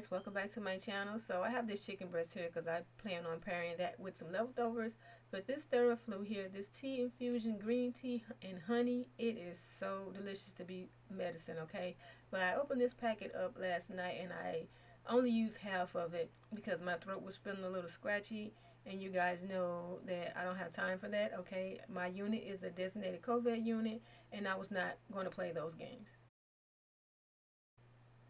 guys, welcome back to my channel. So I have this chicken breast here because I plan on pairing that with some leftovers. But this Theraflu here, this tea infusion green tea and honey, it is so delicious to be medicine, okay? But I opened this packet up last night and I only used half of it because my throat was feeling a little scratchy, and you guys know that I don't have time for that, okay? My unit is a designated COVID unit and I was not going to play those games.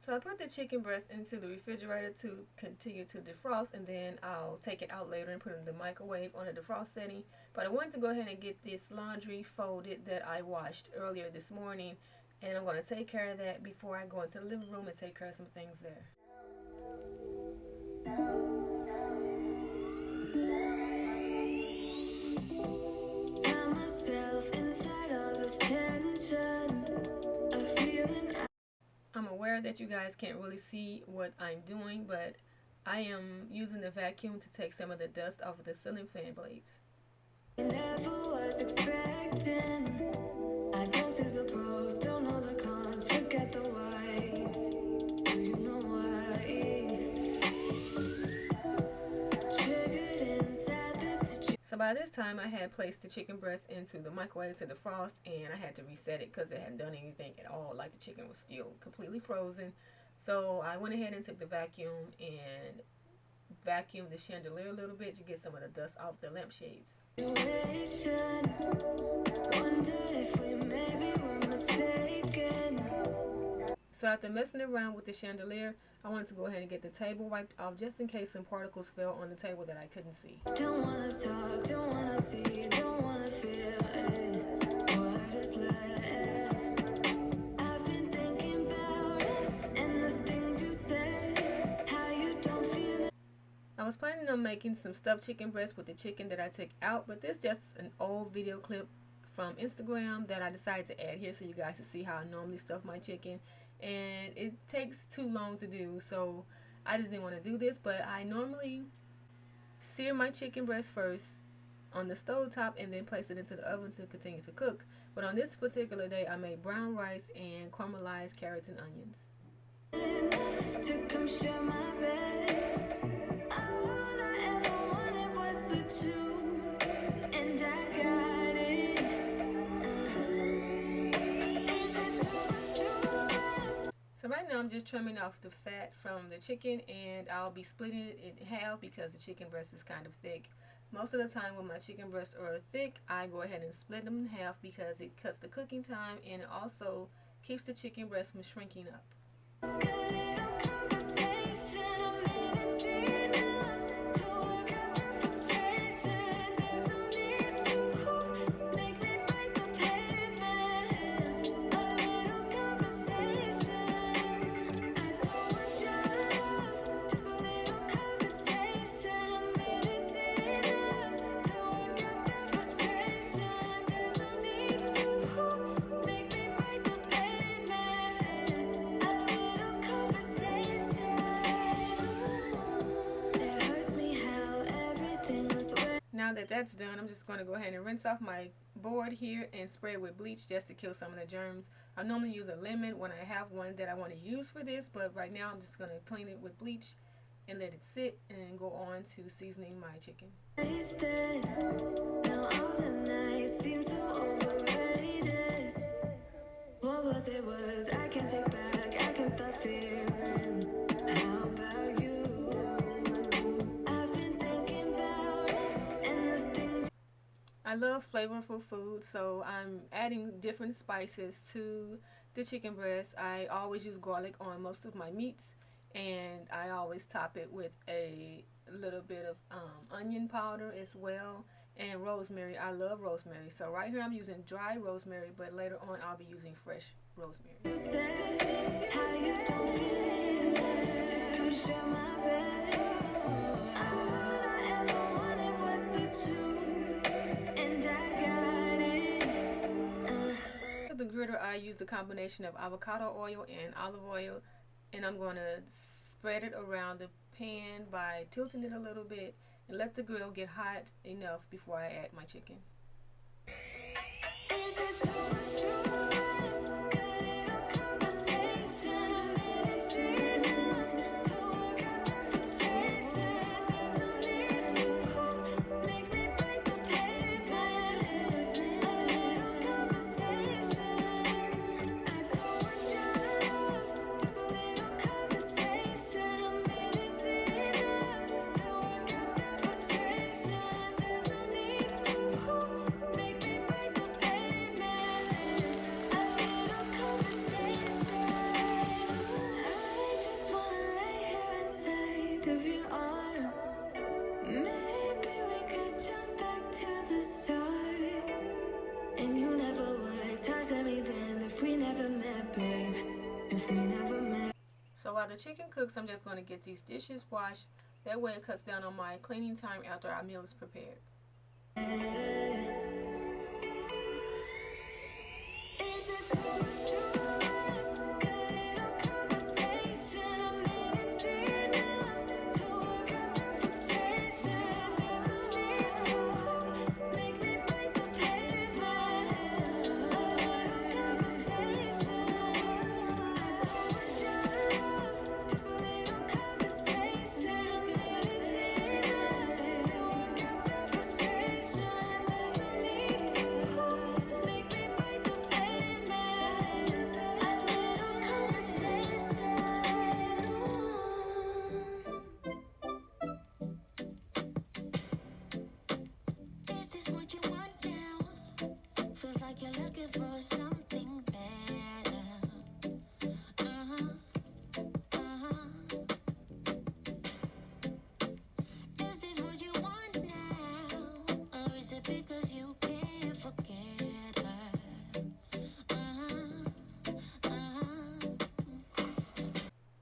So I put the chicken breast into the refrigerator to continue to defrost, and then I'll take it out later and put it in the microwave on a defrost setting. But I wanted to go ahead and get this laundry folded that I washed earlier this morning, and I'm going to take care of that before I go into the living room and take care of some things there. I'm aware that you guys can't really see what I'm doing, but I am using the vacuum to take some of the dust off of the ceiling fan blades. Never was expecting. I don't see the pros, don't know the cons, forget the whys. Do you know why? Triggered inside this situation. So by this time I had placed the chicken breast into the microwave to defrost, and I had to reset it because it hadn't done anything at all. Like, the chicken was still completely frozen. So I went ahead and took the vacuum and vacuumed the chandelier a little bit to get some of the dust off the lampshades. So after messing around with the chandelier, I wanted to go ahead and get the table wiped off just in case some particles fell on the table that I couldn't see. Don't wanna talk, don't wanna see, don't wanna feel what is left. I've been thinking about us and the things you said, how you don't feel it. I was planning on making some stuffed chicken breast with the chicken that I took out, but this is just an old video clip from Instagram that I decided to add here so you guys can see how I normally stuff my chicken. And it takes too long to do, so I just didn't want to do this. But I normally sear my chicken breast first on the stove top and then place it into the oven to continue to cook. But on this particular day I made brown rice and caramelized carrots and onions. To come share my bed. All I ever wanted was the truth, and I got it. So right now I'm just trimming off the fat from the chicken, and I'll be splitting it in half because the chicken breast is kind of thick. Most of the time when my chicken breasts are thick, I go ahead and split them in half because it cuts the cooking time, and it also keeps the chicken breast from shrinking up. Now that that's done, I'm just going to go ahead and rinse off my board here and spray it with bleach just to kill some of the germs. I normally use a lemon when I have one that I want to use for this, but right now I'm just going to clean it with bleach and let it sit and go on to seasoning my chicken. Now all the nights seem so overrated. What was it worth? I can take back, I can stop feeling. How about you? I love flavorful food, so I'm adding different spices to the chicken breast. I always use garlic on most of my meats, and I always top it with a little bit of onion powder as well, and rosemary. I love rosemary. So right here I'm using dry rosemary, but later on I'll be using fresh rosemary. The griddle, I used a combination of avocado oil and olive oil, and I'm going to spread it around the pan by tilting it a little bit and let the grill get hot enough before I add my chicken. the chicken cooks, I'm just going to get these dishes washed. That way it cuts down on my cleaning time after our meal is prepared.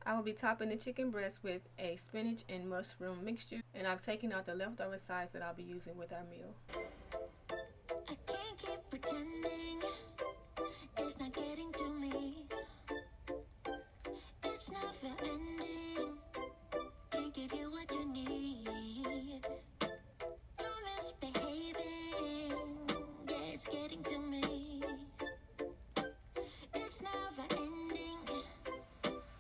I will be topping the chicken breast with a spinach and mushroom mixture, and I've taken out the leftover sides that I'll be using with our meal. I can't keep pretending it's not getting to me. It's never ending. Can't give you what you need. You're misbehaving. Yeah, it's getting to me. It's never ending.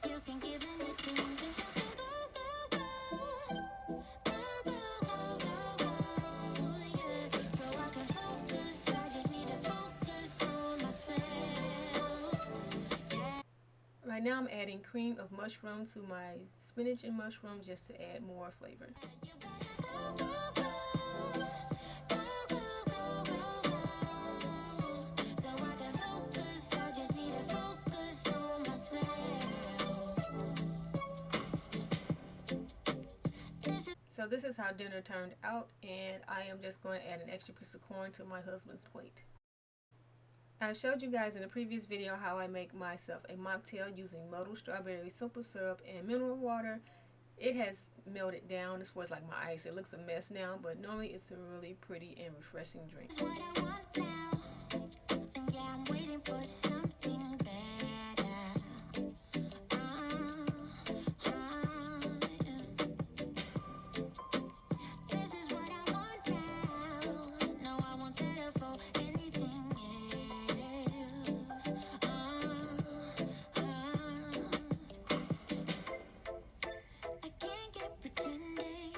You can give anything, so you can go, go, go. Go, go, go, go, go, yeah. So I can focus, I just need to focus on myself. Yeah. Right now I'm adding cream of mushroom to my spinach and mushroom just to add more flavor. You better go, go, go. Go, go, go, go, go. So I can focus, I just need to focus on myself. So this is how dinner turned out, and I am just going to add an extra piece of corn to my husband's plate. I showed you guys in a previous video how I make myself a mocktail using muddled strawberry simple syrup and mineral water. It has melted down as far as like my ice. It looks a mess now, but normally it's a really pretty and refreshing drink. It's what I want now. And yeah, I'm waiting for something better. This is what I want now. No, I won't settle for anything else. I can't get pretending.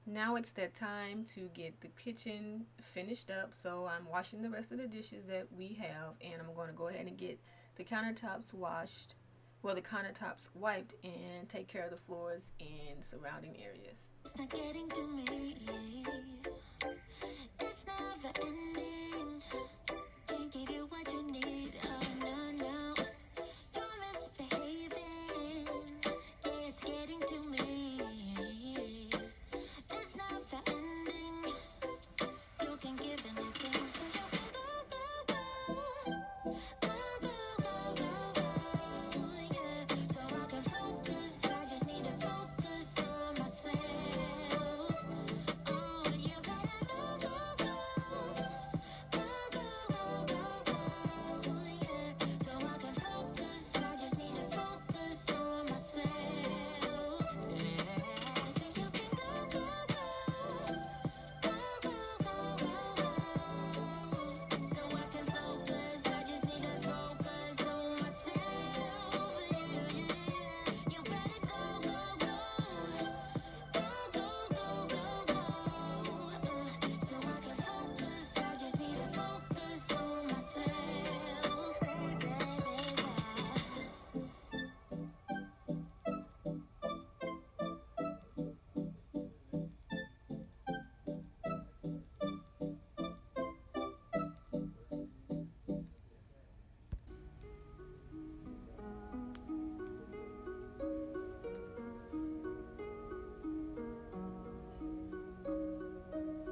Now it's that time to get the kitchen finished up, so I'm washing the rest of the dishes that we have, and I'm going to go ahead and get the countertops washed, well, the countertops wiped, and take care of the floors and surrounding areas. It's not getting to me. It's never ending. Can't give you what you need. Oh no, no. You're misbehaving. Yeah, it's getting to me. It's never ending. You can give anything, so you can go, go, go. Go, go, go, go, go. Yeah. So I can focus. I just need to focus on myself. Oh, you better go, go, go. Go, go, go, go, go. Yeah. So I can focus. I just need to focus on myself. Yeah. So you can go, go, go. Go, go, go, go, go. So I can focus. I just need to focus on myself. Yeah, yeah. You better go, go, go. Go, go, go, go, go. So I can focus. I just need to focus on myself. Baby,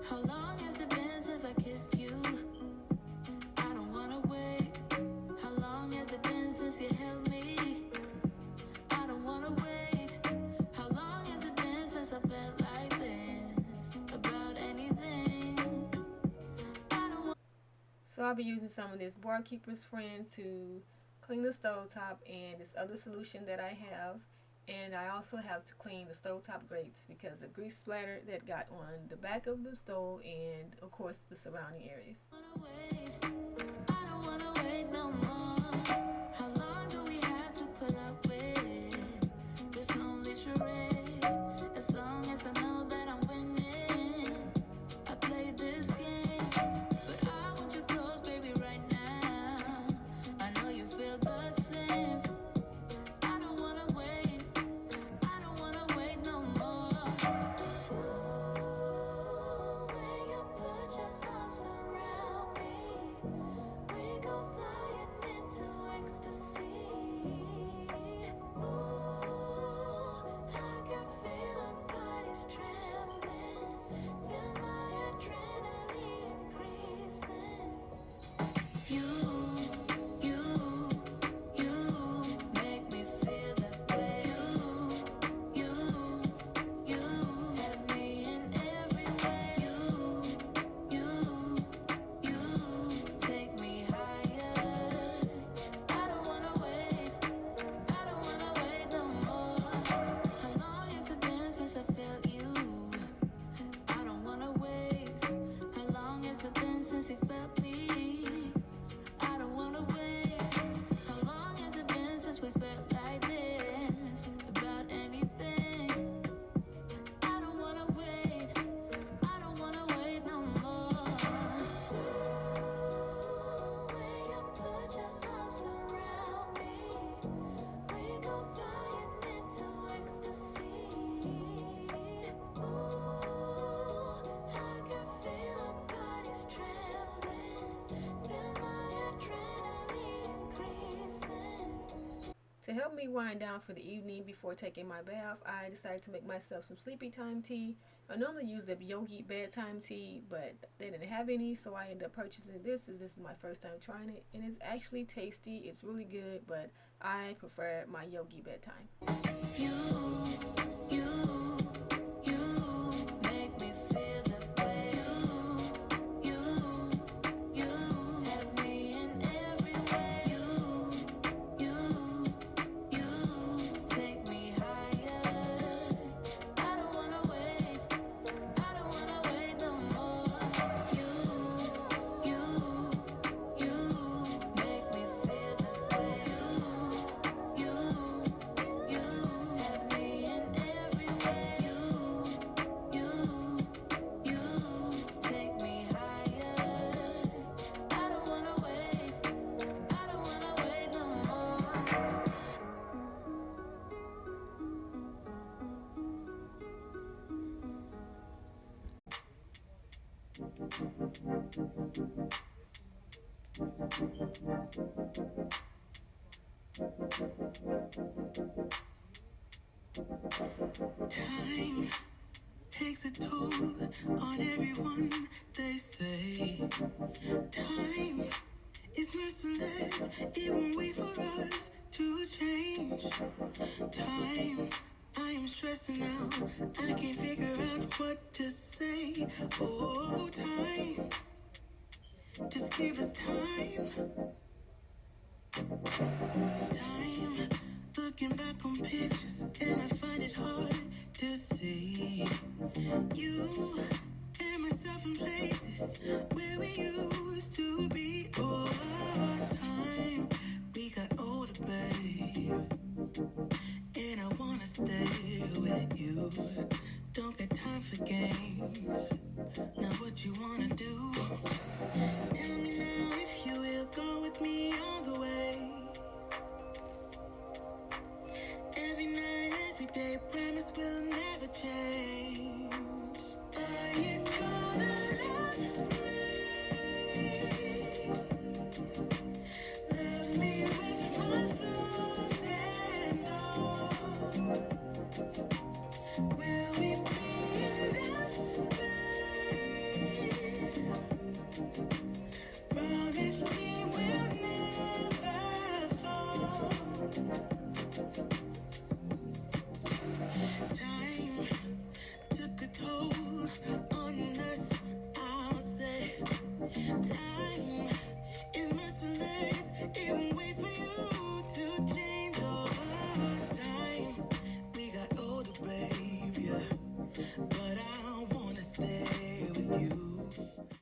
how long has it been since I kissed you? I don't wanna wait. How long has it been since you held me? I'll be using some of this Barkeeper's Friend to clean the stovetop and this other solution that I have. And I also have to clean the stovetop grates because of grease splatter that got on the back of the stove and of course the surrounding areas. I don't wanna wait no more. How long do we have to put up with this lonely charade? As long as I know that I'm winning, I play this game. But I want you close, baby, right now. I know you feel the same. I don't wanna wait. I don't wanna wait no more. Ooh, when you put your arms around me, we go flying into ecstasy. Ooh, I can feel our bodies trembling, feel my adrenaline increasing. You make me feel that way. You have me in every way. You take me higher. I don't wanna wait. I don't wanna wait no more. How long has it been since I felt you? I don't wanna wait. How long has it been since you felt me? I don't wanna wait. How long has it been since we felt like this? About anything. I don't wanna wait. I don't wanna wait no more. Ooh, when you put your arms around me, we go flying into ecstasy. Ooh, I can feel our bodies trembling, feel my adrenaline increasing. To help me wind down for the evening before taking my bath, I decided to make myself some sleepy time tea. I normally use the Yogi bedtime tea, but they didn't have any, so I ended up purchasing this as this is my first time trying it. And it's actually tasty, it's really good, but I prefer my Yogi bedtime. You make me feel that way. You have me in every way. You take me higher. I don't wanna wait. I don't wanna wait no more. You make me feel that way. You have me in every way. You take me higher. I don't wanna wait. I don't wanna wait no more. Time takes a toll on everyone, they say. Time is merciless, it won't wait for us to change. Time, I am stressing out, I can't figure out what to say. Oh, time, just give us time. Time, looking back on pictures, and I find it hard to see you and myself in places where we used to be. Oh, time, we got older, babe, and I wanna stay with you. Don't got time for games. Now what you wanna do? Tell me now if you will go with me all the way. Every night, every day, promise we'll never change.